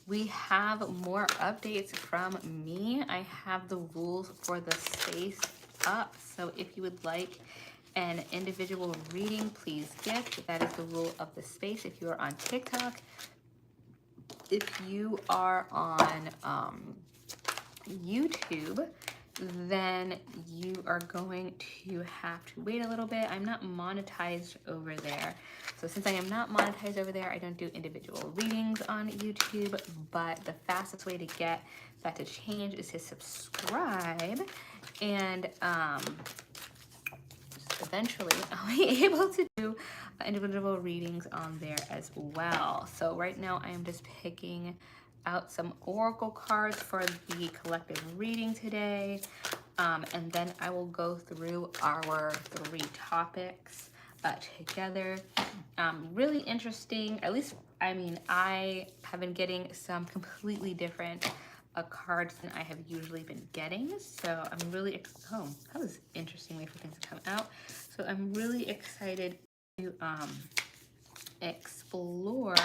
We have more updates from me. I have the rules for the space up. So if you would like an individual reading, please gift. That is the rule of the space. If you are on TikTok, if you are on YouTube, then you are going to have to wait a little bit. I'm not monetized over there. So since I am not monetized over there, I don't do individual readings on YouTube, but the fastest way to get that to change is to subscribe, and eventually I'll be able to do individual readings on there as well. So right now I am just picking out some oracle cards for the collective reading today, and then I will go through our 3 topics together. Really interesting, at least, I mean, I have been getting some completely different cards than I have usually been getting. So I'm really, oh, that was an interesting way for things to come out. So I'm really excited to explore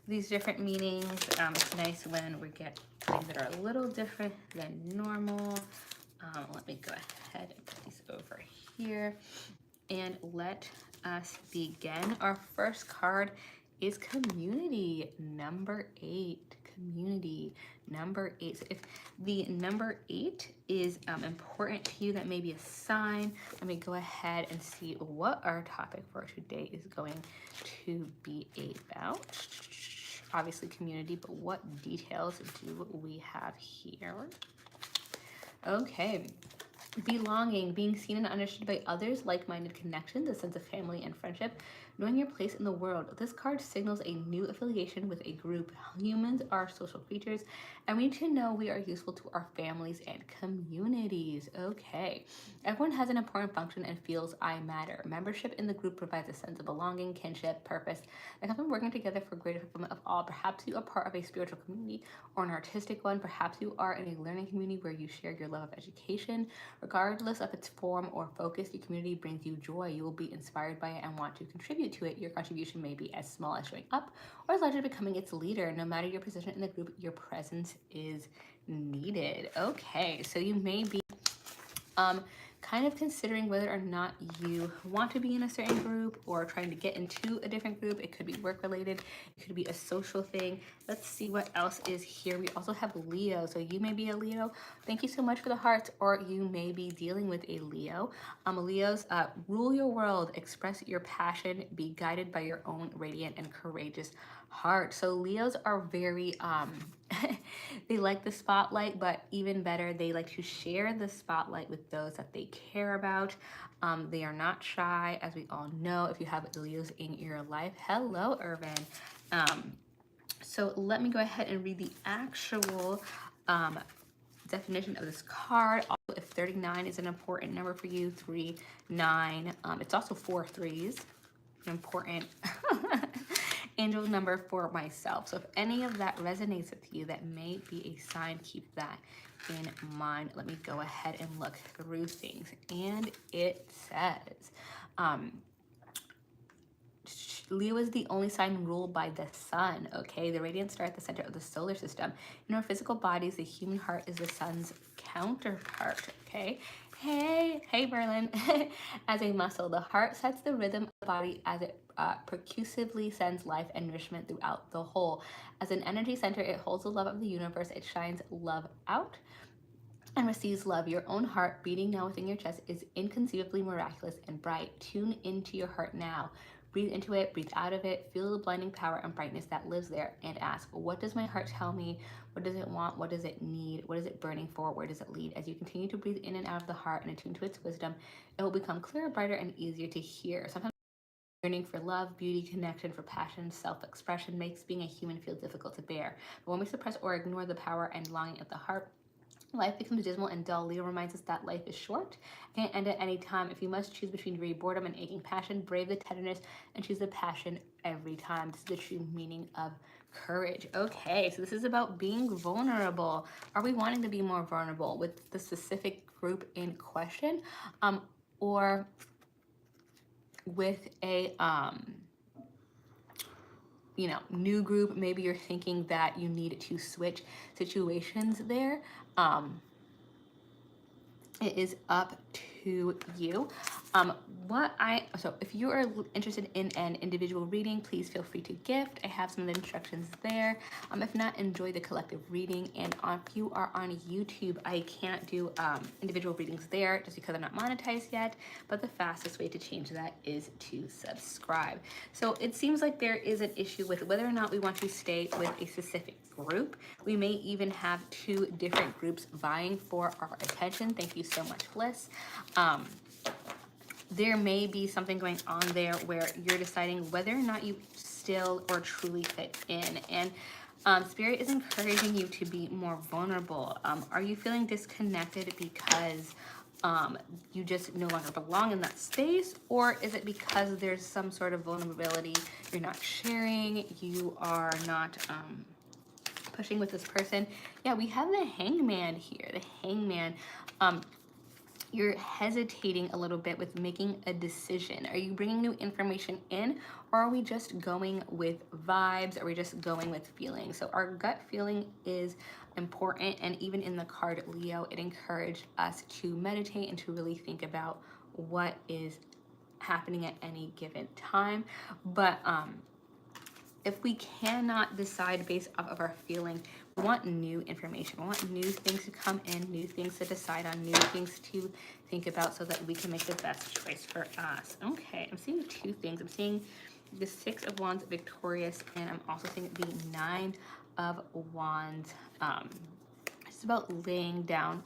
these different meanings. It's nice when we get things that are a little different than normal. Let me go ahead and put these over here and let us begin. Our first card is community, number 8. Community, number 8. So if the number 8 is important to you, that may be a sign. Let me go ahead and see what our topic for today is going to be about. Obviously community, but what details do we have here? Okay. Belonging, being seen and understood by others, like-minded connections, a sense of family and friendship, knowing your place in the world. This card signals a new affiliation with a group. Humans are social creatures, and we need to know we are useful to our families and communities. Okay. Everyone has an important function and feels I matter. Membership in the group provides a sense of belonging, kinship, purpose, and come from working together for greater fulfillment of all. Perhaps you are part of a spiritual community or an artistic one. Perhaps you are in a learning community where you share your love of education. Regardless of its form or focus, your community brings you joy. You will be inspired by it and want to contribute to it. Your contribution may be as small as showing up or as large as becoming its leader. No matter your position in the group, your presence is needed. Okay, so you may be kind of considering whether or not you want to be in a certain group or trying to get into a different group. It could be work related, it could be a social thing. Let's see what else is here. We also have Leo, so you may be a Leo. Thank you so much for the hearts, or you may be dealing with a Leo. Leos, rule your world, express your passion, be guided by your own radiant and courageous heart. So Leos are very they like the spotlight, but even better, they like to share the spotlight with those that they care about. They are not shy, as we all know, if you have Leos in your life. Hello, Irvin. So let me go ahead and read the actual definition of this card. Also, if 39 is an important number for you, 3, 9, it's also 4 3s, an important angel number for myself. So if any of that resonates with you, that may be a sign. Keep that in mind. Let me go ahead and look through things. And it says, Leo is the only sign ruled by the sun, okay? The radiant star at the center of the solar system. In our physical bodies, the human heart is the sun's counterpart, okay? Hey, Berlin. As a muscle, the heart sets the rhythm of the body as it percussively sends life and nourishment throughout the whole. As an energy center, it holds the love of the universe. It shines love out and receives love. Your own heart beating now within your chest is inconceivably miraculous and bright. Tune into your heart now. Breathe into it, breathe out of it, feel the blinding power and brightness that lives there, and ask, what does my heart tell me? What does it want? What does it need? What is it burning for? Where does it lead? As you continue to breathe in and out of the heart and attune to its wisdom, it will become clearer, brighter, and easier to hear. Sometimes yearning for love, beauty, connection, for passion, self-expression makes being a human feel difficult to bear. But when we suppress or ignore the power and longing of the heart, life becomes dismal and dull. Leo reminds us that life is short and can end at any time. If you must choose between dreary boredom and aching passion, brave the tenderness and choose the passion every time. This is the true meaning of courage. Okay, so this is about being vulnerable. Are we wanting to be more vulnerable with the specific group in question, or with a new group. Maybe you're thinking that you need to switch situations there. It is up to you. So if you are interested in an individual reading, please feel free to gift. I have some of the instructions there. If not, enjoy the collective reading. And if you are on YouTube, I can't do individual readings there just because I'm not monetized yet, but the fastest way to change that is to subscribe. So it seems like there is an issue with whether or not we want to stay with a specific group. We may even have two different groups vying for our attention. Thank you so much, Bliss. There may be something going on there where you're deciding whether or not you still or truly fit in. And Spirit is encouraging you to be more vulnerable. Are you feeling disconnected because you just no longer belong in that space? Or is it because there's some sort of vulnerability you're not sharing, you are not pushing with this person? Yeah, we have the Hangman here. The Hangman. You're hesitating a little bit with making a decision. Are you bringing new information in, or are we just going with vibes? Are we just going with feelings? So our gut feeling is important, and even in the card Leo, it encouraged us to meditate and to really think about what is happening at any given time. But if we cannot decide based off of our feeling, we want new information. We want new things to come in, new things to decide on, new things to think about so that we can make the best choice for us. Okay, I'm seeing two things. I'm seeing the Six of Wands victorious, and I'm also seeing the Nine of Wands. It's about laying down,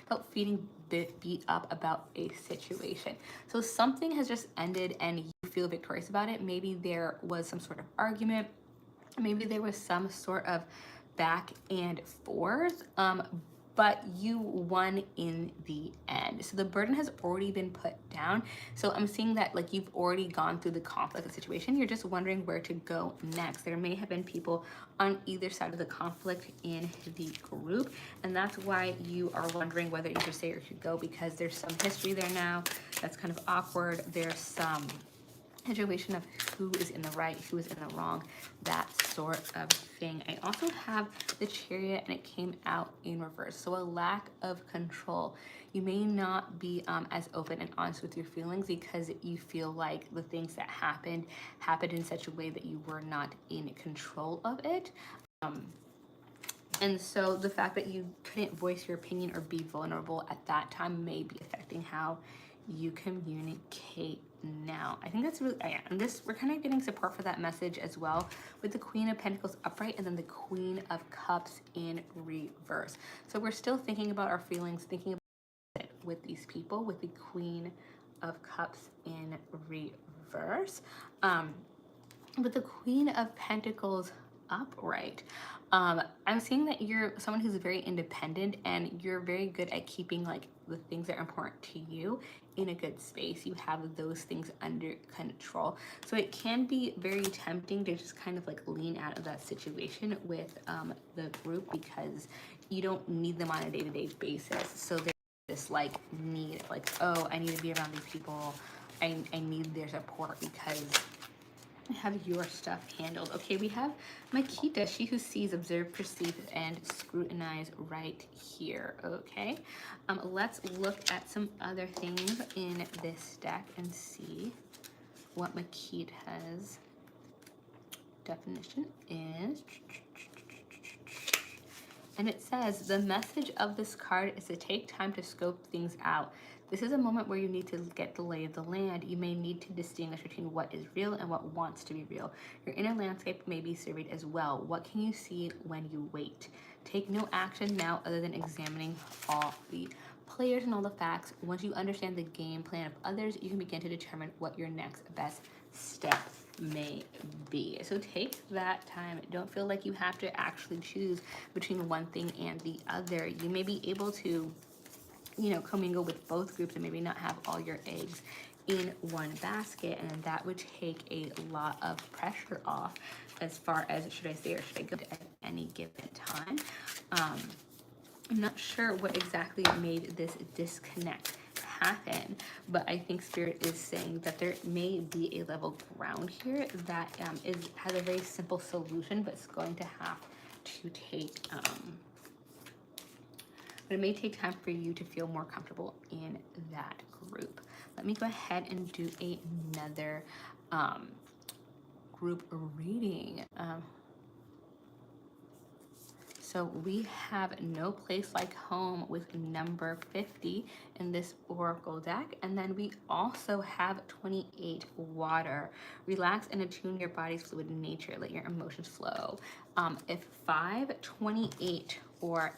about feeling beat up about a situation. So something has just ended and you feel victorious about it. Maybe there was some sort of argument. Maybe there was some sort of back and forth, but you won in the end. So the burden has already been put down. So I'm seeing that like you've already gone through the conflict of the situation. You're just wondering where to go next. There may have been people on either side of the conflict in the group, and that's why you are wondering whether you should stay or should go, because there's some history there now that's kind of awkward. There's some situation of who is in the right, who is in the wrong, that sort of thing. I also have the Chariot, and it came out in reverse. So a lack of control. You may not be as open and honest with your feelings because you feel like the things that happened in such a way that you were not in control of it. And so the fact that you couldn't voice your opinion or be vulnerable at that time may be affecting how you communicate now. I think that's really, and this, we're kind of getting support for that message as well with the Queen of Pentacles upright and then the Queen of Cups in reverse. So we're still thinking about our feelings, thinking about it with these people, with the Queen of Cups in reverse. With the Queen of Pentacles upright, I'm seeing that you're someone who's very independent and you're very good at keeping like the things that are important to you in a good space. You have those things under control. So it can be very tempting to just kind of like lean out of that situation with the group because you don't need them on a day-to-day basis. So there's this like need, like, oh, I need to be around these people. I need their support because have your stuff handled. Okay, we have Makita, she who sees, observe, perceive, and scrutinize right here. Okay, let's look at some other things in this deck and see what Makita's definition is. And it says, the message of this card is to take time to scope things out. This is a moment where you need to get the lay of the land. You may need to distinguish between what is real and what wants to be real. Your inner landscape may be surveyed as well. What can you see when you wait? Take no action now other than examining all the players and all the facts. Once you understand the game plan of others, you can begin to determine what your next best step may be. So take that time. Don't feel like you have to actually choose between one thing and the other. You may be able to, commingle with both groups and maybe not have all your eggs in one basket, and that would take a lot of pressure off as far as should I stay or should I go at any given time. I'm not sure what exactly made this disconnect happen. But I think Spirit is saying that there may be a level ground here that has a very simple solution, but it's going to have to take, but it may take time for you to feel more comfortable in that group. Let me go ahead and do another group reading. So we have No Place Like Home with number 50 in this oracle deck. And then we also have 28 Water. Relax and attune your body's fluid nature. Let your emotions flow. If 5, 28, or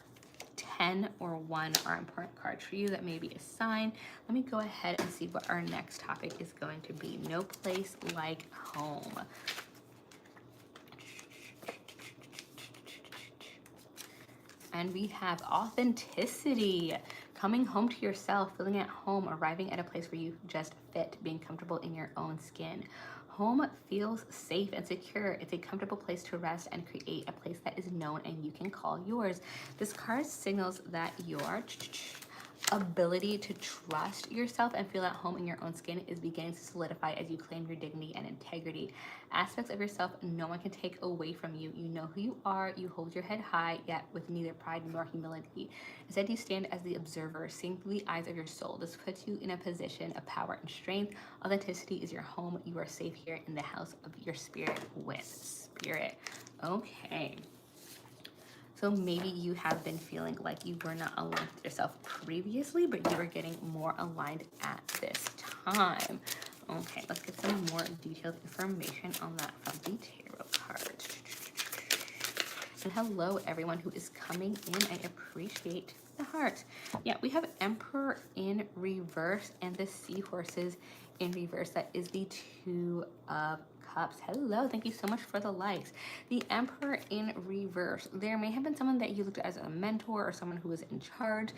10 or 1 are important cards for you, that may be a sign. Let me go ahead and see what our next topic is going to be. No Place Like Home. And we have authenticity, coming home to yourself, feeling at home, arriving at a place where you just fit, being comfortable in your own skin. Home feels safe and secure. It's a comfortable place to rest and create a place that is known and you can call yours. This card signals that your ability to trust yourself and feel at home in your own skin is beginning to solidify as you claim your dignity and integrity. Aspects of yourself no one can take away from you. You know who you are. You hold your head high, yet with neither pride nor humility. Instead, you stand as the observer, seeing through the eyes of your soul. This puts you in a position of power and strength. Authenticity is your home. You are safe here in the house of your spirit with Spirit. Okay. So maybe you have been feeling like you were not aligned with yourself previously, but you were getting more aligned at this time. Okay, let's get some more detailed information on that from the tarot cards. And hello, everyone who is coming in. I appreciate the heart. Yeah, we have Emperor in reverse and the Seahorses in reverse. That is the Two of Cups. Hello, thank you so much for the likes. The Emperor in reverse. There may have been someone that you looked at as a mentor or someone who was in charge.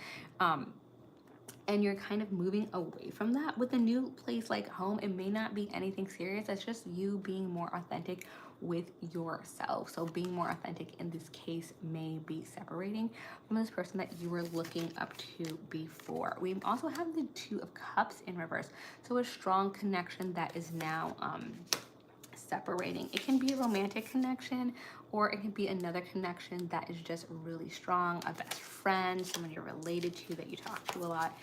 And you're kind of moving away from that. With a new place like home, it may not be anything serious. It's just you being more authentic with yourself. So being more authentic in this case may be separating from this person that you were looking up to before. We also have the Two of Cups in reverse. So a strong connection that is now separating. It can be a romantic connection, or it can be another connection that is just really strong, a best friend, someone you're related to that you talk to a lot,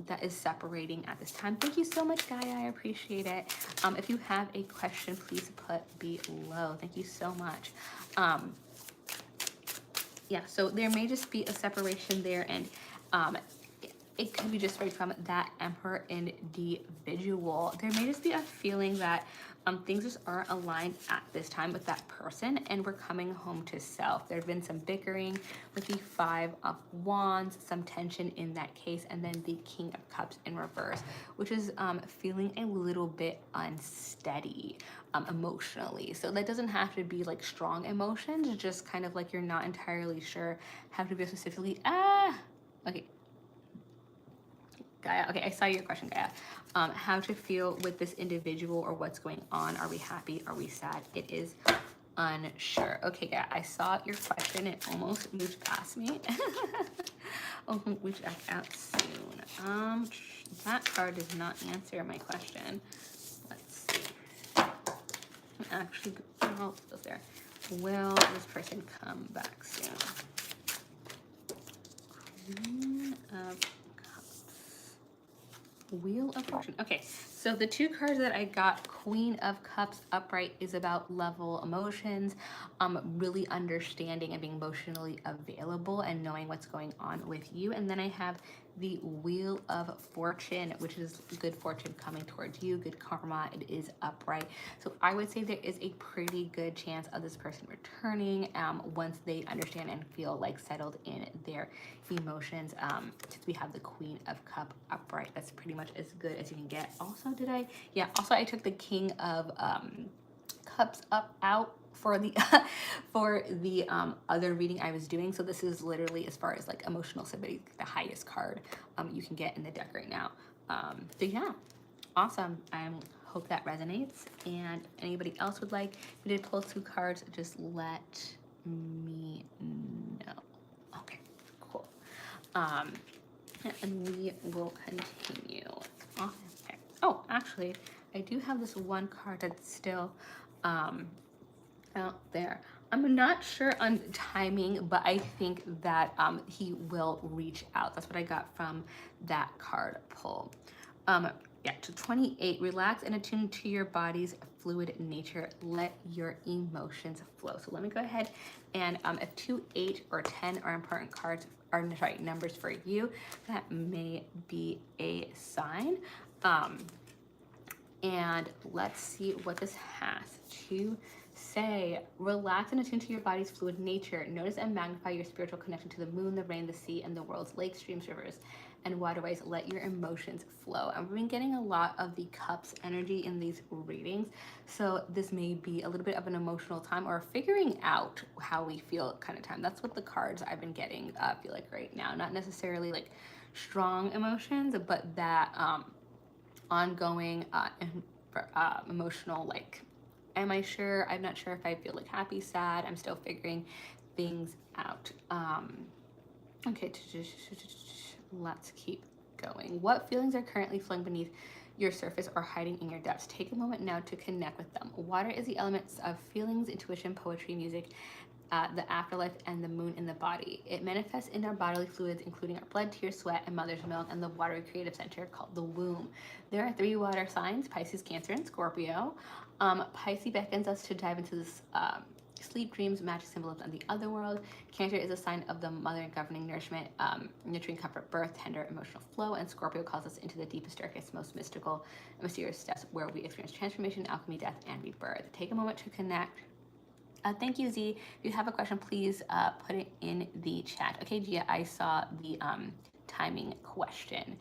that is separating at this time. Thank you so much, Gaia. I appreciate it. If you have a question, please put below. Thank you so much. Yeah, so there may just be a separation there, and it could be just right from that Emperor individual. There may just be a feeling that things just aren't aligned at this time with that person, and we're coming home to self. There's been some bickering with the Five of Wands, some tension in that case, and then the King of Cups in reverse, which is feeling a little bit unsteady emotionally. So that doesn't have to be like strong emotions, just kind of like you're not entirely sure how to be specifically. Okay. Gaia, okay, I saw your question, Gaia. How to feel with this individual or what's going on? Are we happy? Are we sad? It is unsure. Okay, Gaia, I saw your question. It almost moved past me. Oh, we check out soon. That card does not answer my question. Let's see. Actually, oh, goes there. Will this person come back soon? Queen of Wheel of Fortune. Okay, so the two cards that I got, Queen of Cups upright, is about level emotions, really understanding and being emotionally available and knowing what's going on with you. And then I have the Wheel of Fortune, which is good fortune coming towards you, good karma. It is upright. So I would say there is a pretty good chance of this person returning once they understand and feel like settled in their emotions. Since we have the Queen of Cup upright, that's pretty much as good as you can get. Also, also I took the King of Cups out for the other reading I was doing. So this is literally, as far as like emotional stability, the highest card you can get in the deck right now. So yeah, awesome. I hope that resonates. And anybody else would like me to pull two cards, just let me know. Okay, cool. And we will continue. Okay. Oh, actually, I do have this one card that's still out there. I'm not sure on timing, but I think that he will reach out. That's what I got from that card pull. Yeah, to 28, relax and attune to your body's fluid nature. Let your emotions flow. So let me go ahead and if 2, 8, or 10 are important cards, are sorry, numbers for you, that may be a sign. And let's see what this has to say. Relax and attune to your body's fluid nature. Notice and magnify your spiritual connection to the moon, the rain, the sea, and the world's lakes, streams, rivers, and waterways. Let your emotions flow. And we've been getting a lot of the cups energy in these readings. So this may be a little bit of an emotional time or figuring out how we feel kind of time. That's what the cards I've been getting feel like right now. Not necessarily like strong emotions, but that ongoing emotional, like, am I sure? I'm not sure if I feel like happy, sad. I'm still figuring things out. Okay, let's keep going. What feelings are currently flowing beneath your surface or hiding in your depths? Take a moment now to connect with them. Water is the elements of feelings, intuition, poetry, music, the afterlife, and the moon in the body. It manifests in our bodily fluids, including our blood, tears, sweat, and mother's milk, and the watery creative center called the womb. There are 3 water signs: Pisces, Cancer, and Scorpio. Pisces beckons us to dive into this sleep, dreams, magic symbols, and the other world. Cancer is a sign of the mother, governing nourishment, nurturing comfort, birth, tender emotional flow. And Scorpio calls us into the deepest, darkest, most mystical and mysterious steps where we experience transformation, alchemy, death, and rebirth. Take a moment to connect. Thank you, Z. If you have a question, please put it in the chat. Okay, Gia, I saw the timing question.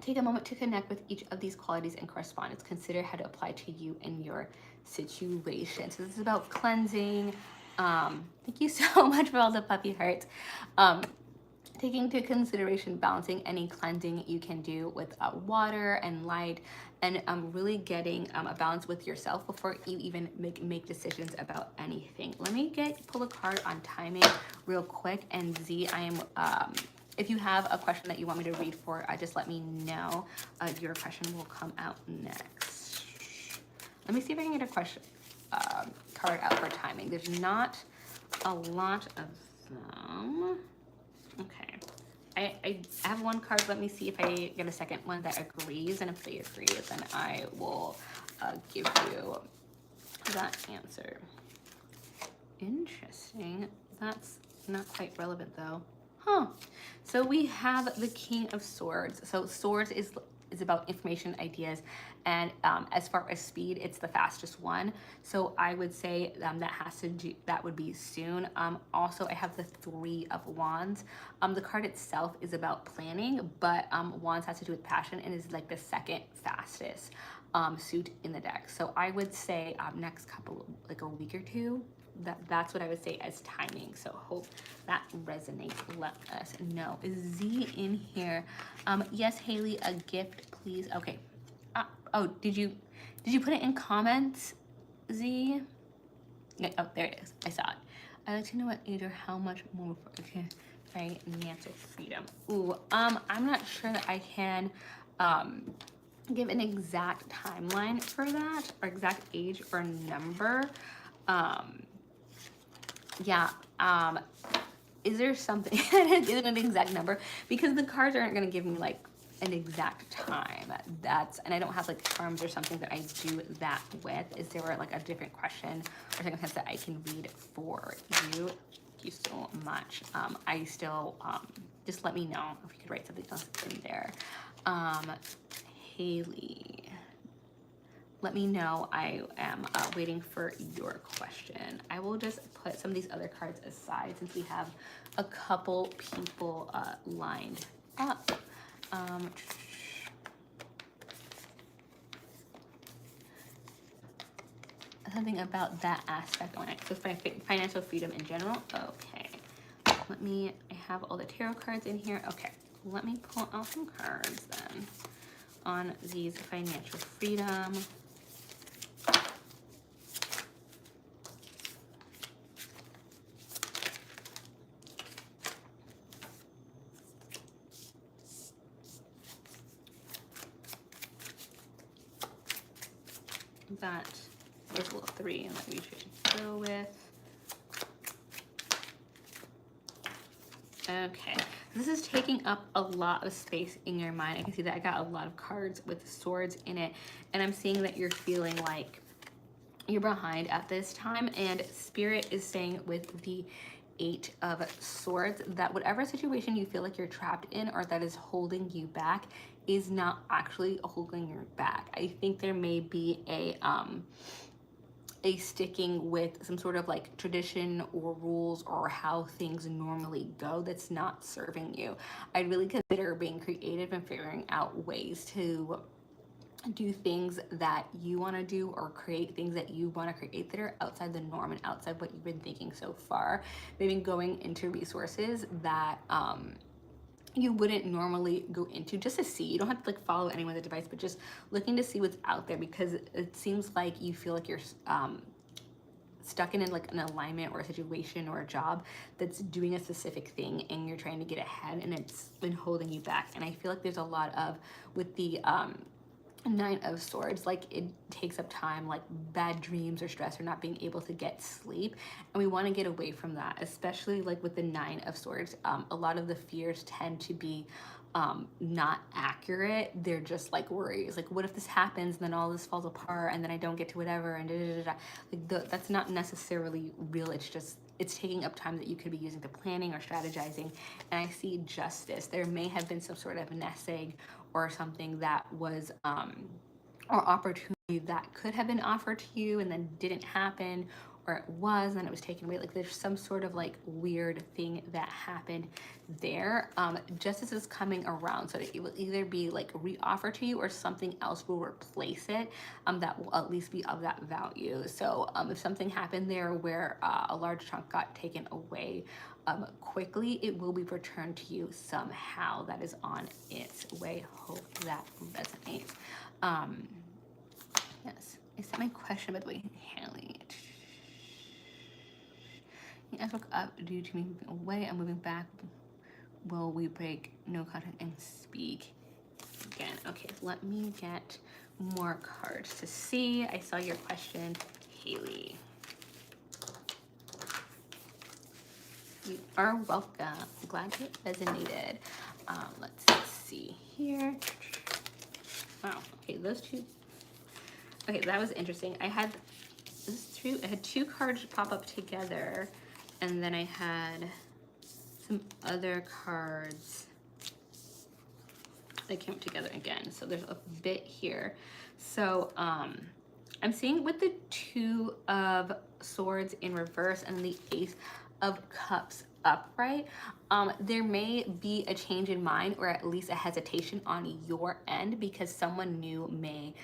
Take a moment to connect with each of these qualities and correspondence. Consider how to apply to you and your situation. So this is about cleansing. Thank you so much for all the puppy hearts. Taking into consideration balancing any cleansing you can do with water and light, and really getting a balance with yourself before you even make decisions about anything. Let me pull a card on timing real quick. And Z, I am if you have a question that you want me to read for, just let me know. Your question will come out next. Let me see if I can get a question card out for timing. There's not a lot of them. Okay. I have one card. Let me see if I get a second one that agrees. And if they agree, then I will give you that answer. Interesting. That's not quite relevant though. Huh. So we have the King of Swords. So Swords is about information, ideas, and as far as speed, it's the fastest one. So I would say that would be soon. Also, I have the 3 of Wands. The card itself is about planning, but Wands has to do with passion and is like the second fastest suit in the deck. So I would say next couple, like a week or 2. That's what I would say as timing. So hope that resonates. Let us know. Is Z in here? Yes, Haley, a gift, please. Okay. Oh, did you put it in comments, Z? Okay, oh, there it is. I saw it. I'd like to know what age or how much more. Okay, financial freedom. Ooh, I'm not sure that I can give an exact timeline for that, or exact age or number. Yeah, is there something, is it an exact number? Because the cards aren't going to give me like an exact time. And I don't have like charms or something that I do that with. Is there like a different question or circumstance that I can read for you? Thank you so much. I still, just let me know if you could write something else in there. Haley, let me know. I am waiting for your question. I will just put some of these other cards aside since we have a couple people lined up. Something about that aspect on it. So financial freedom in general. Okay. I have all the tarot cards in here. Okay. Let me pull out some cards then on these financial freedom. that is a little 3 and that we should go with. Okay, this is taking up a lot of space in your mind. I can see that I got a lot of cards with swords in it, and I'm seeing that you're feeling like you're behind at this time, and Spirit is saying with the 8 of Swords that whatever situation you feel like you're trapped in or that is holding you back is not actually holding you back. I think there may be a sticking with some sort of like tradition or rules or how things normally go that's not serving you. I'd really consider being creative and figuring out ways to do things that you want to do or create things that you want to create that are outside the norm and outside what you've been thinking so far. Maybe going into resources that you wouldn't normally go into, just to see. You don't have to like follow anyone's advice, but just looking to see what's out there, because it seems like you feel like you're stuck in like an alignment or a situation or a job that's doing a specific thing and you're trying to get ahead and it's been holding you back. And I feel like there's a lot of, with the 9 of Swords, like it takes up time, like bad dreams or stress or not being able to get sleep, and we want to get away from that, especially like with the 9 of Swords. A lot of the fears tend to be not accurate. They're just like worries, like what if this happens and then all this falls apart and then I don't get to whatever and like that's not necessarily real. It's just, it's taking up time that you could be using to planning or strategizing. And I see Justice. There may have been some sort of nest egg or something that was or opportunity that could have been offered to you and then didn't happen, or it was and then it was taken away. Like there's some sort of like weird thing that happened there. Justice is coming around, so it will either be like re-offered to you or something else will replace it that will at least be of that value. So if something happened there where a large chunk got taken away quickly, it will be returned to you somehow. That is on its way. Hope that resonates. Yes, is that my question, by the way, Haley? I spoke up due to me moving away. I'm moving back. Will we break no contact and speak again? Okay, let me get more cards to see. I saw your question, Haley. You are welcome. I'm glad it resonated. Let's see here. Wow. Okay, those two. Okay, that was interesting. I had two cards pop up together, and then I had some other cards that came together again. So there's a bit here. So I'm seeing with the 2 of Swords in reverse and the Ace of Cups upright, there may be a change in mind or at least a hesitation on your end because someone new may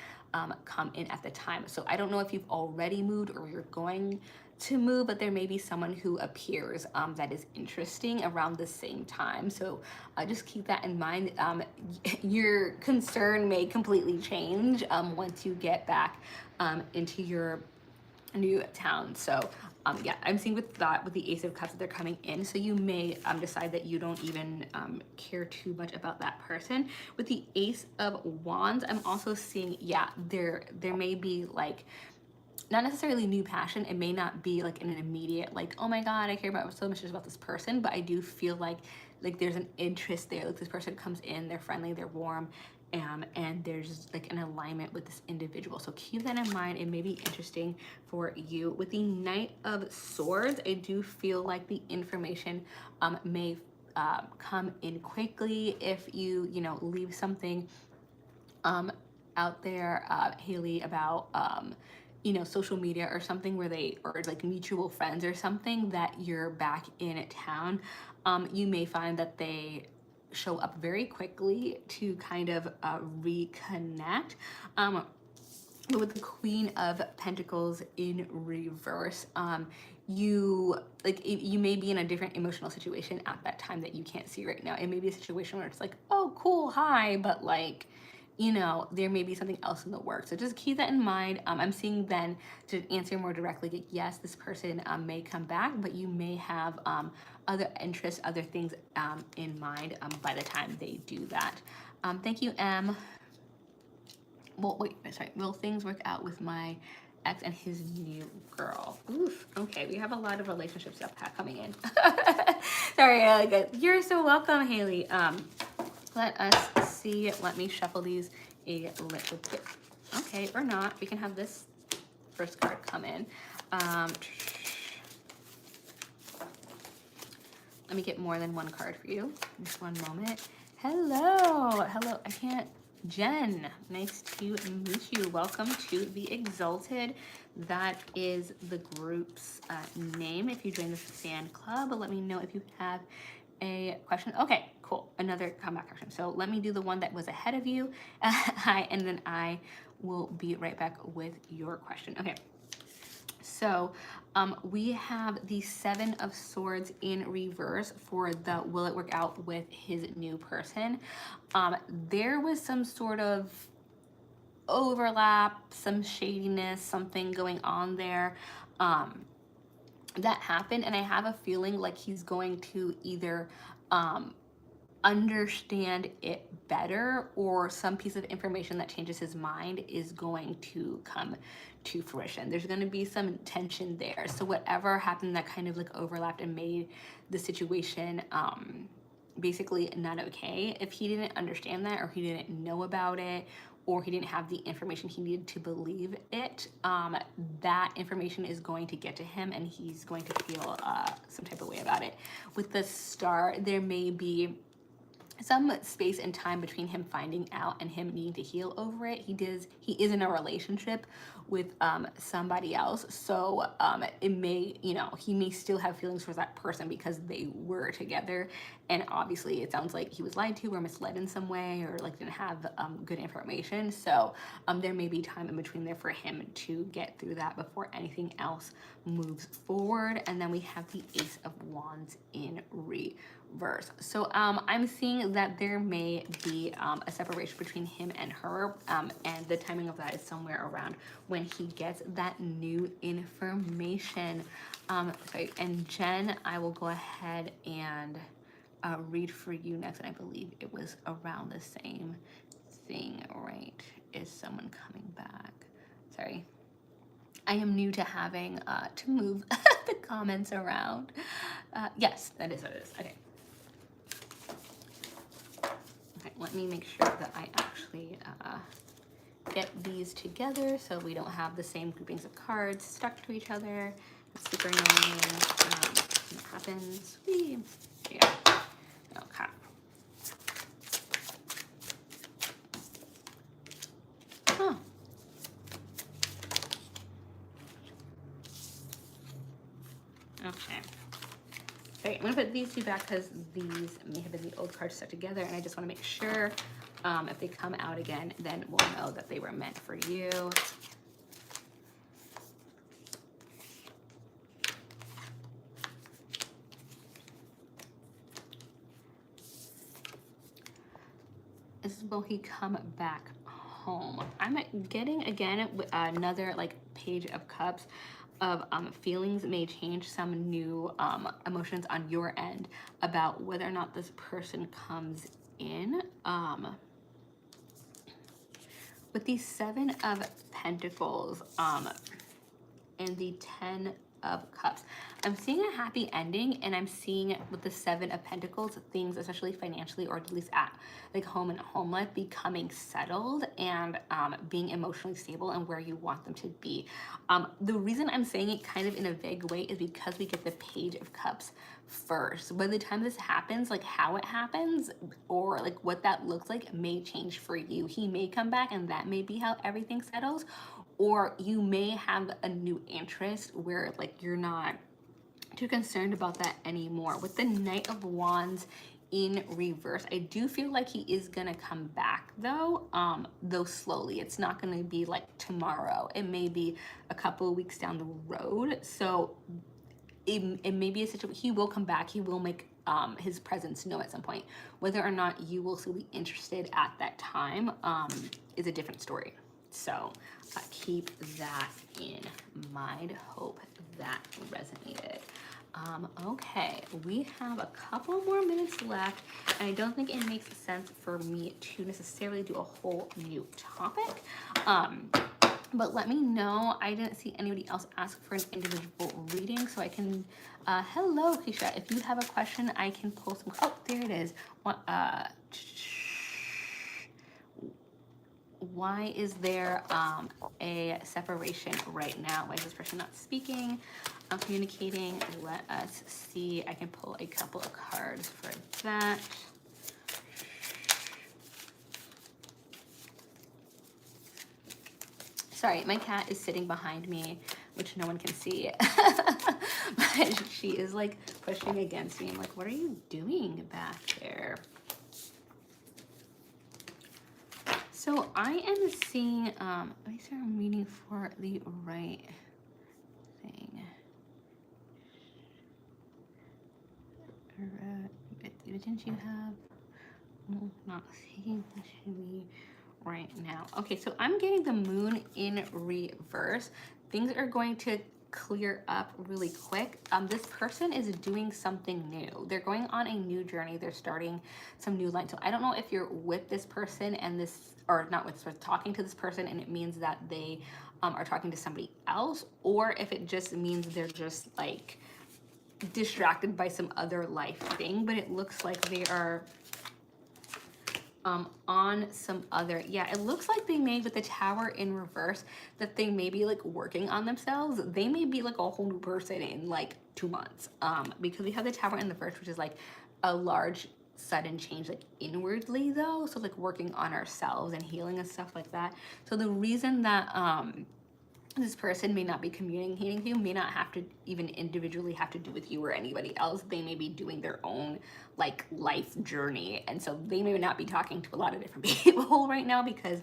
come in at the time. So I don't know if you've already moved or you're going to move, but there may be someone who appears that is interesting around the same time. So just keep that in mind. Your concern may completely change once you get back into your new town. So yeah, I'm seeing with that, with the Ace of Cups, that they're coming in. So you may decide that you don't even care too much about that person. With the Ace of Wands, I'm also seeing, yeah, there may be like, not necessarily new passion. It may not be like an immediate, like, oh my God, I care about so much about this person, but I do feel like there's an interest there. Like this person comes in, they're friendly, they're warm, and there's like an alignment with this individual. So keep that in mind. It may be interesting for you. With the Knight of Swords, I do feel like the information may come in quickly if you leave something out there, Haley, about social media or something where or like mutual friends or something that you're back in town. You may find that they show up very quickly to kind of reconnect. But with the Queen of Pentacles in reverse, you may be in a different emotional situation at that time that you can't see right now. It may be a situation where it's like, oh cool, hi, but like, there may be something else in the works. So just keep that in mind. I'm seeing then, to answer more directly, like, yes, this person may come back, but you may have other interests, other things in mind by the time they do that. Thank you, Em. well, wait, sorry. Will things work out with my ex and his new girl? Oof. Okay, we have a lot of relationship stuff coming in. Sorry, you're so welcome, Haley. Let us see. Let me shuffle these a little bit. Okay, or not. We can have this first card come in. Let me get more than one card for you. Just one moment. Hello. Hello. I can't. Jen, nice to meet you. Welcome to the Exalted. That is the group's name. If you join the fan club, let me know if you have a question. Okay, cool. Another comeback question. So let me do the one that was ahead of you. And then I will be right back with your question. Okay. So we have the Seven of Swords in reverse for the will it work out with his new person. There was some sort of overlap, some shadiness, something going on there that happened. And I have a feeling like he's going to either understand it better, or some piece of information that changes his mind is going to come to fruition. There's going to be some tension there. So whatever happened that kind of like overlapped and made the situation basically not okay, if he didn't understand that, or he didn't know about it, or he didn't have the information he needed to believe it, that information is going to get to him and he's going to feel some type of way about it. With the Star, there may be some space and time between him finding out and him needing to heal over it. He is in a relationship with somebody else, so it may, he may still have feelings for that person because they were together, and obviously it sounds like he was lied to or misled in some way, or like didn't have good information. So there may be time in between there for him to get through that before anything else moves forward. And then we have the Ace of Wands in reverse. So I'm seeing that there may be a separation between him and her, and the timing of that is somewhere around when he gets that new information. Sorry, and Jen, I will go ahead and read for you next, and I believe it was around the same thing, right? Is someone coming back? Sorry. I am new to having to move the comments around. Yes, that is what it is. Okay. Okay, let me make sure that I actually get these together so we don't have the same groupings of cards stuck to each other. It's super annoying. It happens. Whee. Yeah. Okay. Huh. Okay. Okay, I'm gonna put these two back because these may have been the old cards stuck together, and I just want to make sure if they come out again, then we'll know that they were meant for you. This is will he come back home? I'm getting again another like Page of Cups of feelings may change, some new emotions on your end about whether or not this person comes in. With the Seven of Pentacles and the Ten of Cups, I'm seeing a happy ending, and I'm seeing with the Seven of Pentacles, things, especially financially or at least at like home and home life, becoming settled and being emotionally stable and where you want them to be. The reason I'm saying it kind of in a vague way is because we get the Page of Cups first. By the time this happens, like how it happens or like what that looks like may change for you. He may come back and that may be how everything settles, or you may have a new interest where like you're not too concerned about that anymore. With the Knight of Wands in reverse, I do feel like he is gonna come back though slowly. It's not gonna be like tomorrow. It may be a couple of weeks down the road. So it may be a situation, he will come back, he will make his presence known at some point. Whether or not you will still be interested at that time is a different story. So keep that in mind. Hope that resonated. Okay, we have a couple more minutes left, and I don't think it makes sense for me to necessarily do a whole new topic. But let me know. I didn't see anybody else ask for an individual reading, so I can. Hello, Keisha. If you have a question, I can pull some. Oh, there it is. Why is there a separation right now? Why is this person not speaking? Communicating. Let us see. I can pull a couple of cards for that. Sorry, my cat is sitting behind me, which no one can see. But she is like pushing against me. I'm like, what are you doing back there? So I am seeing, let me see if I'm reading for the right thing. Didn't you have, no, not seeing me right now. Okay, so I'm getting the moon in reverse. Things are going to clear up really quick. This person is doing something new. They're going on a new journey. They're starting some new line. So I don't know if you're with this person and this, or not with, sort of talking to this person and it means that they are talking to somebody else, or if it just means they're just like distracted by some other life thing. But it looks like they are on some other, yeah, it looks like they may, with the tower in reverse, that they may be like working on themselves. They may be like a whole new person in like 2 months, because we have the tower in the first, which is like a large sudden change like inwardly though, so like working on ourselves and healing and stuff like that. So the reason that this person may not be communicating with you, may not have to even individually have to do with you or anybody else. They may be doing their own like life journey, and so they may not be talking to a lot of different people right now because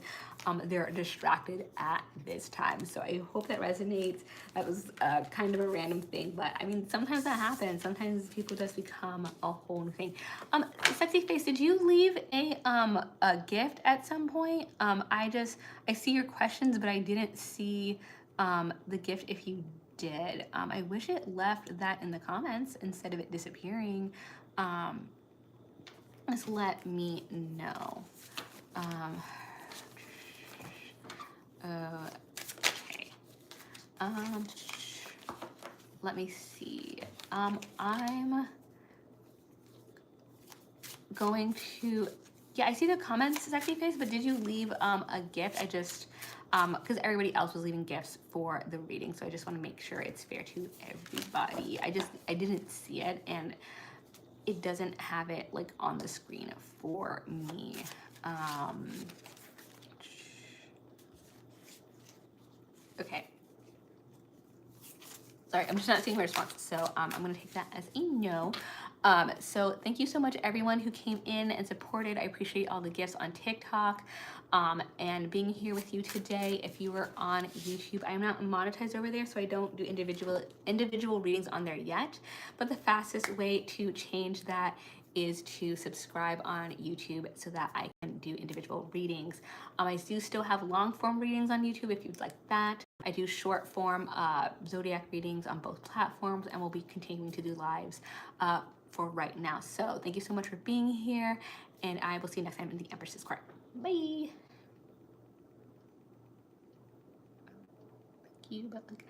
they're distracted at this time. So I hope that resonates. That was kind of a random thing, but I mean, sometimes that happens. Sometimes people just become a whole new thing. Sexy Face, did you leave a gift at some point? I see your questions, but I didn't see the gift if you did. I wish it left that in the comments instead of it disappearing. Just let me know. Okay. Let me see. I'm going to, yeah, I see the comments, Sexy Face, but did you leave a gift? I just, because everybody else was leaving gifts for the reading, so I just want to make sure it's fair to everybody. I didn't see it, and it doesn't have it like on the screen for me. Okay. Sorry, I'm just not seeing my response, so I'm gonna take that as a no. So thank you so much everyone who came in and supported. I appreciate all the gifts on TikTok and being here with you today. If you were on YouTube, I'm not monetized over there, so I don't do individual readings on there yet, but the fastest way to change that is to subscribe on YouTube so that I can do individual readings. I do still have long form readings on YouTube if you'd like that. I do short form zodiac readings on both platforms, and we'll be continuing to do lives for right now. So thank you so much for being here, and I will see you next time in the Empress's Court. Bye. Thank you, but like.